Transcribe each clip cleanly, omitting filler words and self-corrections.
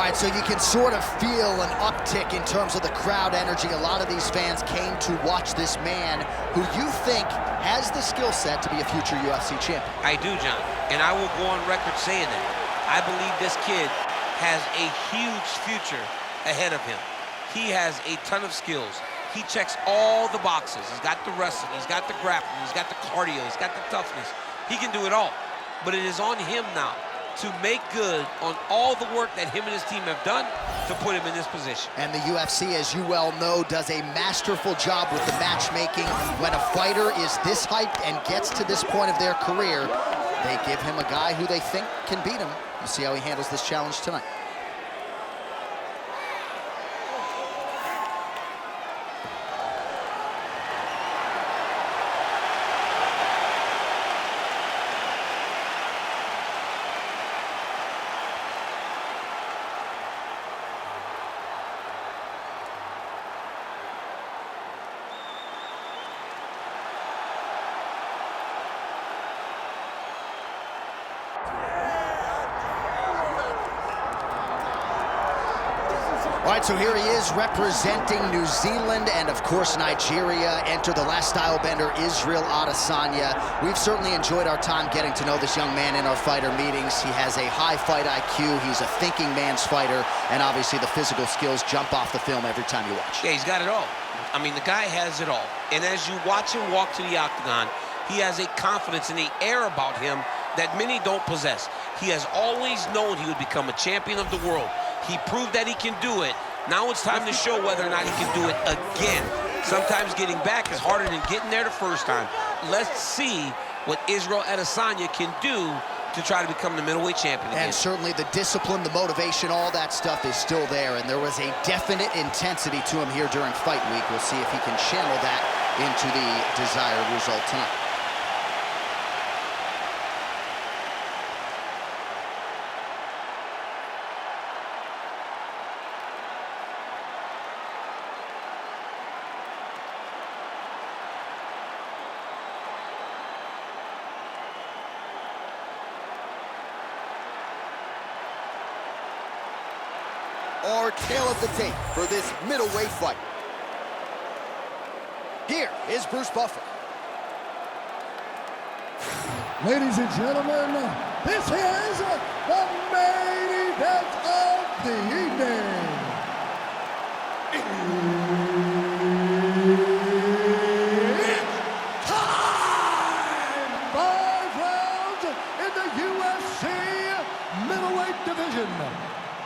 right, so you can sort of feel an uptick in terms of the crowd energy. A lot of these fans came to watch this man who you think has the skill set to be a future UFC champion. I do, John, and I will go on record saying that. I believe this kid has a huge future ahead of him. He has a ton of skills. He checks all the boxes. He's got the wrestling, he's got the grappling, he's got the cardio, he's got the toughness. He can do it all, but it is on him now to make good on all the work that him and his team have done to put him in this position. And the UFC, as you well know, does a masterful job with the matchmaking. When a fighter is this hyped and gets to this point of their career, they give him a guy who they think can beat him. We'll see how he handles this challenge tonight. All right, so here he is representing New Zealand and, of course, Nigeria. Enter the last style bender, Israel Adesanya. We've certainly enjoyed our time getting to know this young man in our fighter meetings. He has a high fight IQ. He's a thinking man's fighter. And obviously the physical skills jump off the film every time you watch. Yeah, he's got it all. I mean, the guy has it all. And as you watch him walk to the octagon, he has a confidence and the air about him that many don't possess. He has always known he would become a champion of the world. He proved that he can do it. Now it's time to show whether or not he can do it again. Sometimes getting back is harder than getting there the first time. Let's see what Israel Adesanya can do to try to become the middleweight champion again. And certainly the discipline, the motivation, all that stuff is still there. And there was a definite intensity to him here during fight week. We'll see if he can channel that into the desired result tonight. Our tale of the tape for this middleweight fight. Here is Bruce Buffer. Ladies and gentlemen, this is the main event of the evening. It's time! 5 rounds in the UFC middleweight division.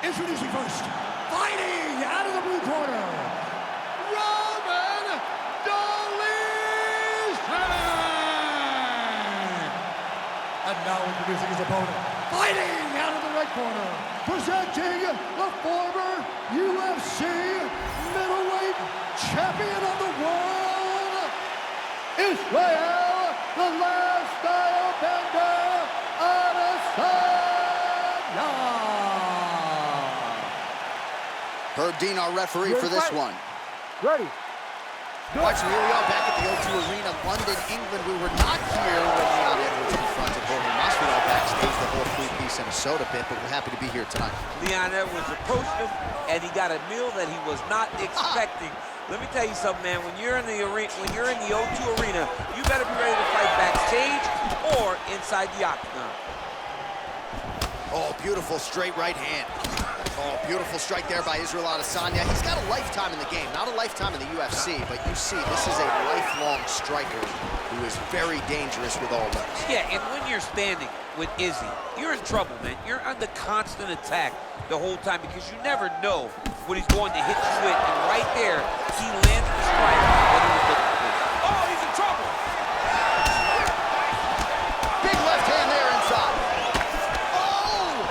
Introducing first, fighting out of the blue corner, Dolidze! And now introducing his opponent, fighting out of the red corner, presenting the former UFC middleweight champion of the world, Israel, the last style bender, Adesanya. Herb Dean, our referee for this one. Ready. All right, so here we are back at the O2 Arena, London, England. We were not here when Leon Edwards confronted Jorge Masvidal backstage, the whole three-piece and a soda bit, but we're happy to be here tonight. Leon Edwards approached him, and he got a meal that he was not expecting. Let me tell you something, man. When you're in the arena, when you're in the O2 Arena, you better be ready to fight backstage or inside the octagon. Oh, beautiful straight right hand. Oh, beautiful strike there by Israel Adesanya. He's got a lifetime in the game, not a lifetime in the UFC, but you see, this is a lifelong striker who is very dangerous with all levels. Yeah, and when you're standing with Izzy, you're in trouble, man. You're under constant attack the whole time because you never know what he's going to hit you with. And right there, he landed the strike that he was looking for. Oh, he's in trouble! Big left hand there inside. Oh!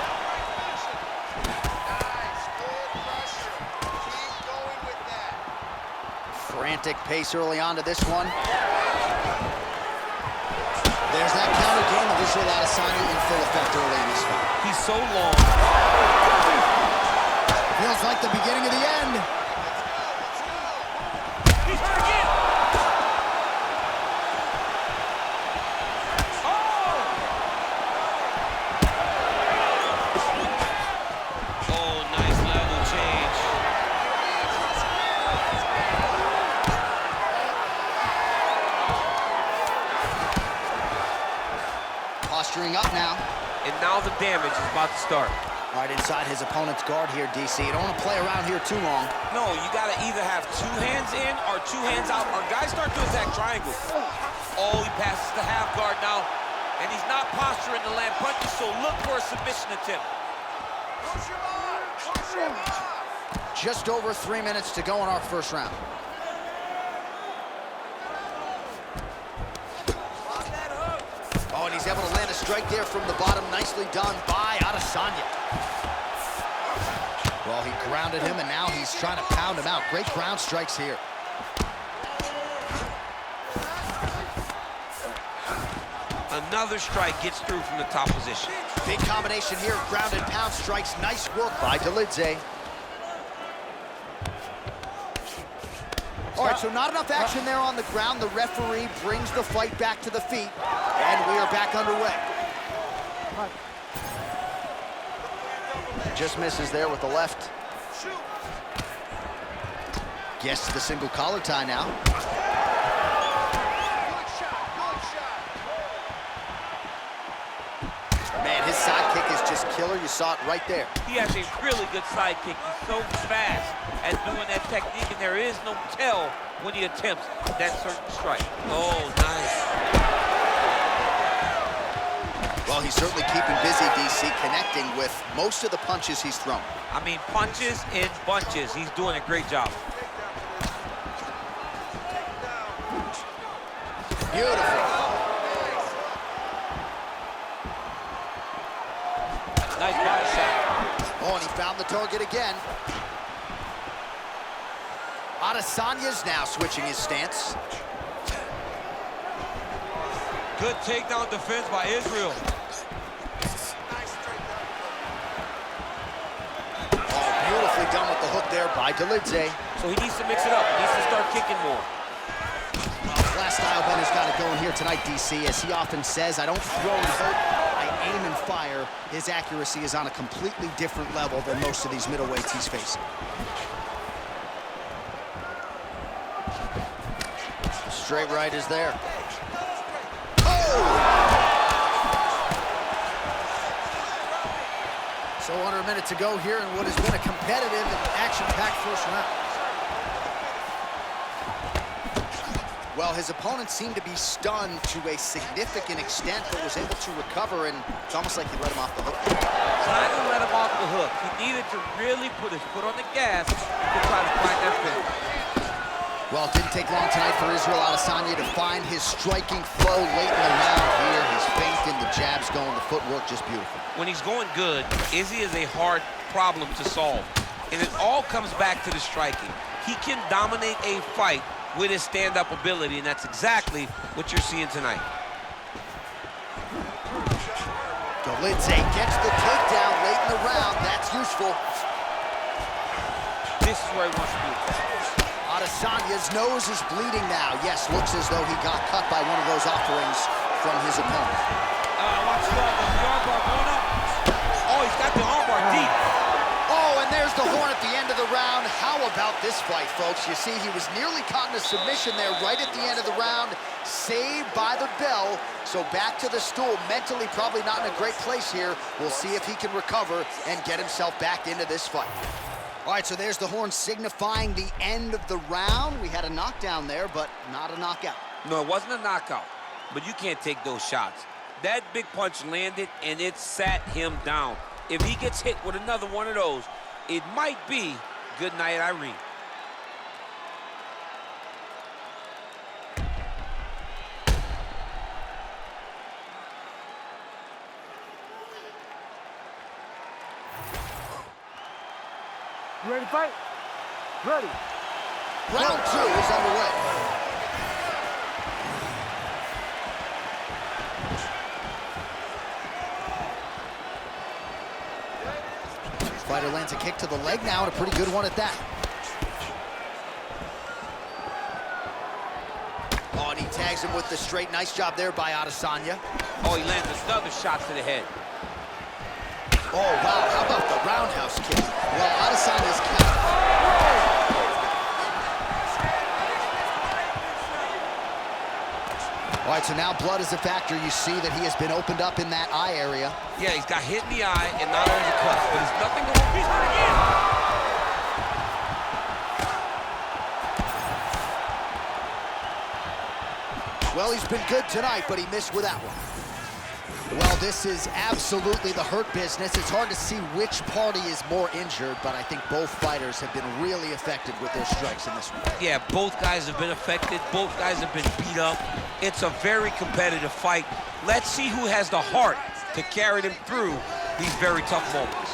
Frantic pace early on to this one. There's that counter game of Israel Adesanya in full effect early in this fight. He's so long. Feels like the beginning of the end. He's hurt again. Oh, nice up now. And now the damage is about to start. All right, inside his opponent's guard here, DC. You don't want to play around here too long. No, you got to either have 2 hands in or 2 hands out, or guys start to attack triangles. Oh, he passes the half guard now, and he's not posturing to land punches, so look for a submission attempt. Just over 3 minutes to go in our first round. Oh, and he's able to land a strike there from the bottom. Nicely done by Adesanya. Well, he grounded him, and now he's trying to pound him out. Great ground strikes here. Another strike gets through from the top position. Big combination here, ground and pound strikes. Nice work by Dolidze. All right, so not enough action there on the ground. The referee brings the fight back to the feet, and we are back underway. Just misses there with the left. Gets the single collar tie now. Man, his sidekick is just killer. You saw it right there. He has a really good sidekick. He's so fast at doing that technique, and there is no tell when he attempts that certain strike. Oh, nice. Well, he's certainly keeping busy, DC, connecting with most of the punches he's thrown. I mean, punches in bunches. He's doing a great job. Beautiful. Nice body shot. Oh, and he found the target again. Adesanya's now switching his stance. Good takedown defense by Israel. Oh, beautifully done with the hook there by Dolidze. So he needs to mix it up. He needs to start kicking more. Last style bender's got it going here tonight, DC. As he often says, I don't throw and hope, I aim and fire. His accuracy is on a completely different level than most of these middleweights he's facing. Straight right is there. Oh! So under a minute to go here in what has been a competitive and action-packed first round. Well, his opponent seemed to be stunned to a significant extent, but was able to recover, and it's almost like he let him off the hook. Trying to let him off the hook. He needed to really put his foot on the gas to try to find that finish. Well, it didn't take long tonight for Israel Adesanya to find his striking flow late in the round here. His feint and the jabs going, the footwork just beautiful. When he's going good, Izzy is a hard problem to solve. And it all comes back to the striking. He can dominate a fight with his stand-up ability, and that's exactly what you're seeing tonight. Dolidze gets the takedown late in the round. That's useful. This is where he wants to be. Adesanya's nose is bleeding now. Yes, looks as though he got cut by one of those offerings from his opponent. Watch the armbar going up. Oh, he's got the armbar deep. Oh, and there's the horn at the end of the round. How about this fight, folks? You see, he was nearly caught in a submission there right at the end of the round, saved by the bell. So back to the stool, mentally probably not in a great place here. We'll see if he can recover and get himself back into this fight. All right, so there's the horn signifying the end of the round. We had a knockdown there, but not a knockout. No, it wasn't a knockout, but you can't take those shots. That big punch landed, and it sat him down. If he gets hit with another one of those, it might be good night, Irene. You ready to fight? Ready. Round 2 is underway. Fighter lands a kick to the leg now, and a pretty good one at that. Oh, and he tags him with the straight. Nice job there by Adesanya. Oh, he lands another shot to the head. Oh, wow, how about the roundhouse kick? Well, Adesanya's count. All right, so now blood is a factor. You see that he has been opened up in that eye area. Yeah, he's got hit in the eye and not only the cuts, but there's nothing going on. He's hurt again. Well, he's been good tonight, but he missed with that one. Well, this is absolutely the hurt business. It's hard to see which party is more injured, but I think both fighters have been really effective with their strikes in this one. Yeah, both guys have been affected. Both guys have been beat up. It's a very competitive fight. Let's see who has the heart to carry them through these very tough moments.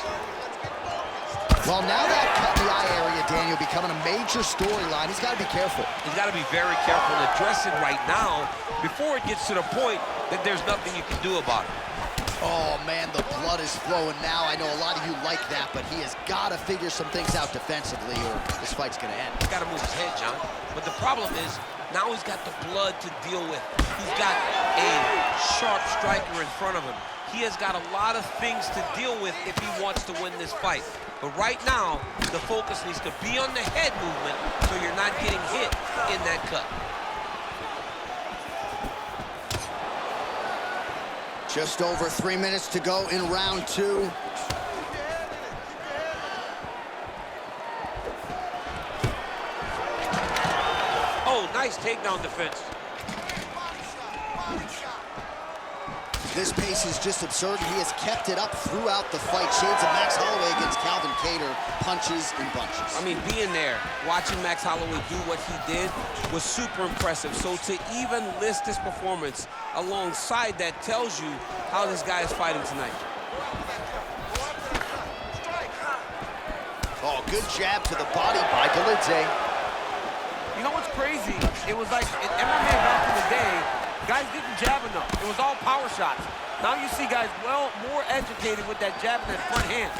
Well, now that cut in the eye area, Daniel, becoming a major storyline. He's got to be careful. He's got to be very careful and address it right now before it gets to the point that there's nothing you can do about it. Oh, man, the blood is flowing now. I know a lot of you like that, but he has got to figure some things out defensively or this fight's going to end. He's got to move his head, John. But the problem is, now he's got the blood to deal with. He's got a sharp striker in front of him. He has got a lot of things to deal with if he wants to win this fight. But right now, the focus needs to be on the head movement so you're not getting hit in that cut. Just over 3 minutes to go in round two. Oh, nice takedown defense. This pace is just absurd. He has kept it up throughout the fight. Shades of Max Holloway against Calvin Kattar, punches and bunches. I mean, being there, watching Max Holloway do what he did was super impressive. So to even list this performance alongside that tells you how this guy is fighting tonight. Oh, good jab to the body by Dolidze. You know what's crazy? It was like in MMA back in the day, guys didn't jab enough. It was all power shots. Now you see guys more educated with that jab and that front hand.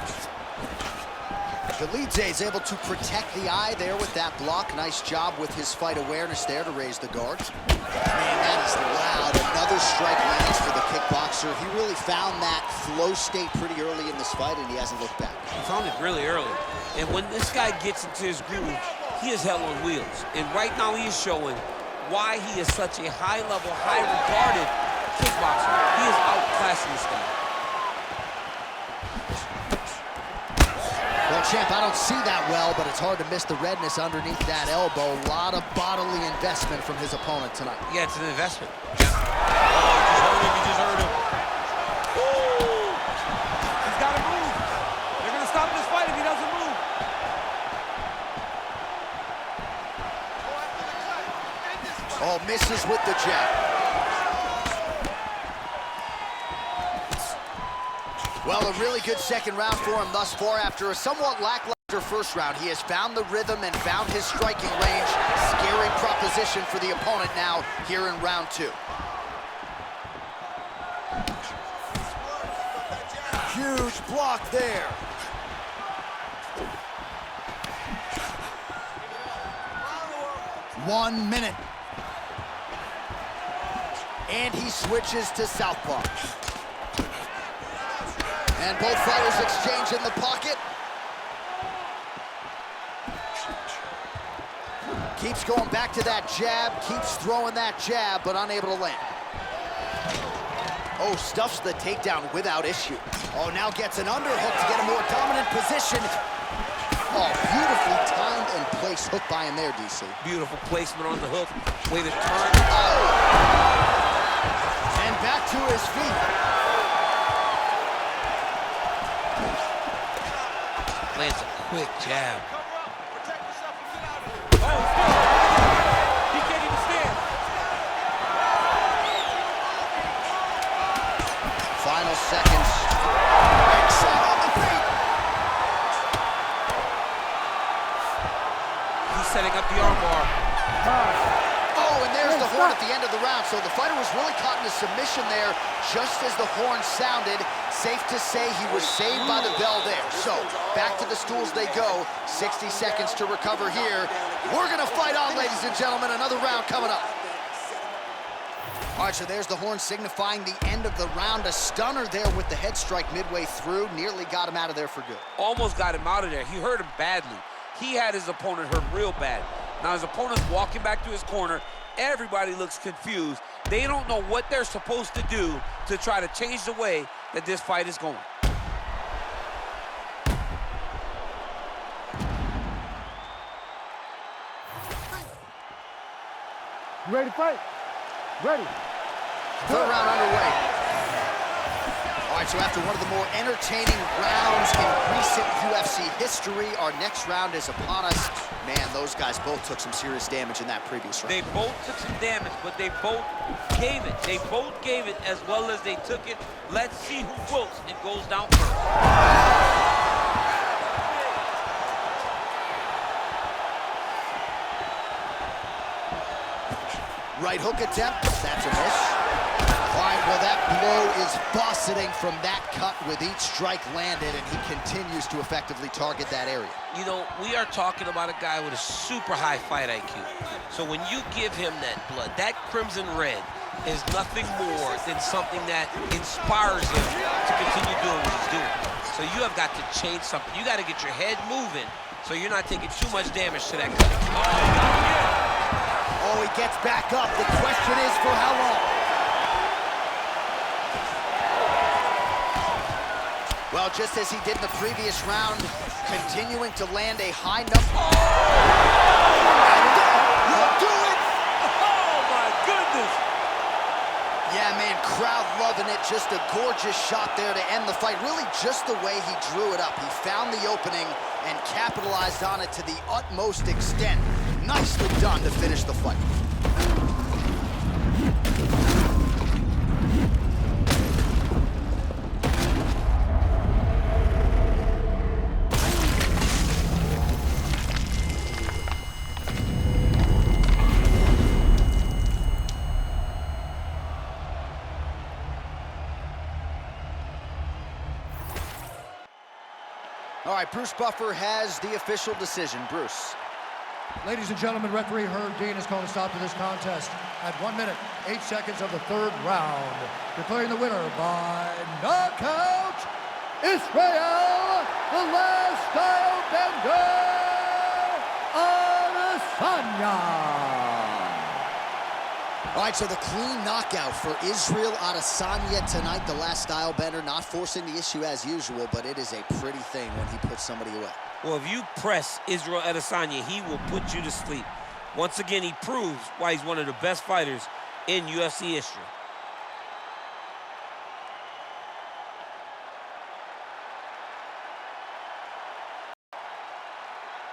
Dolidze is able to protect the eye there with that block. Nice job with his fight awareness there to raise the guard. Man, that is loud. Another strike lands for the kickboxer. He really found that flow state pretty early in this fight, and he hasn't looked back. He found it really early. And when this guy gets into his groove, he is hell on wheels. And right now he is showing why he is such a high-level, high-regarded kickboxer. He is outclassing this guy. Well, champ, I don't see that well, but it's hard to miss the redness underneath that elbow. A lot of bodily investment from his opponent tonight. Yeah, it's an investment. Oh, he just heard him. Ooh. He's got to move. They're going to stop this fight if he doesn't move. Oh, misses with the jab. Well, a really good second round for him thus far. After a somewhat lackluster first round, he has found the rhythm and found his striking range. Scary proposition for the opponent now here in round two. Huge block there. One minute. And he switches to southpaw. And both fighters exchange in the pocket. Keeps going back to that jab, keeps throwing that jab, but unable to land. Oh, stuffs the takedown without issue. Oh, now gets an underhook to get a more dominant position. Oh, beautifully timed and placed hook by him there, DC. Beautiful placement on the hook. Way to turn. Oh! And back to his feet. Lands a quick jab. Oh, he can't even stand. Final seconds. Excellent on the feet. He's setting up the armbar. Oh, and there's the horn at the end of the round. So the fighter was really caught in a submission there just as the horn sounded. Safe to say he was saved by the bell there. So back to the stools they go. 60 seconds to recover here. We're going to fight on, ladies and gentlemen. Another round coming up. All right, so there's the horn signifying the end of the round. A stunner there with the head strike midway through. Nearly got him out of there for good. Almost got him out of there. He hurt him badly. He had his opponent hurt real bad. Now his opponent's walking back to his corner. Everybody looks confused. They don't know what they're supposed to do to try to change the way that this fight is going. You ready to fight? Ready. Third round underway. All right, so after one of the more entertaining rounds in recent UFC history, our next round is upon us. Man, those guys both took some serious damage in that previous round. They both took some damage, but they both gave it. They both gave it as well as they took it. Let's see who wilts and goes down first. Right hook attempt, that's a miss. All right, well, that blow is buffeting from that cut with each strike landed, and he continues to effectively target that area. You know, we are talking about a guy with a super high fight IQ. So when you give him that blood, that crimson red is nothing more than something that inspires him to continue doing what he's doing. So you have got to change something. You got to get your head moving so you're not taking too much damage to that cut. Oh, he gets back up. The question is for how long? Well, just as he did in the previous round, continuing to land a high number. You'll do it! Oh, my goodness! Yeah, man, crowd loving it. Just a gorgeous shot there to end the fight. Really just the way he drew it up. He found the opening and capitalized on it to the utmost extent. Nicely done to finish the fight. All right, Bruce Buffer has the official decision. Bruce. Ladies and gentlemen, referee Herb Dean has called a stop to this contest at 1 minute, 8 seconds of the third round. Declaring the winner by knockout, Israel, the last style bender, Adesanya. All right, so the clean knockout for Israel Adesanya tonight. The last style bender, not forcing the issue as usual, but it is a pretty thing when he puts somebody away. Well, if you press Israel Adesanya, he will put you to sleep. Once again, he proves why he's one of the best fighters in UFC history.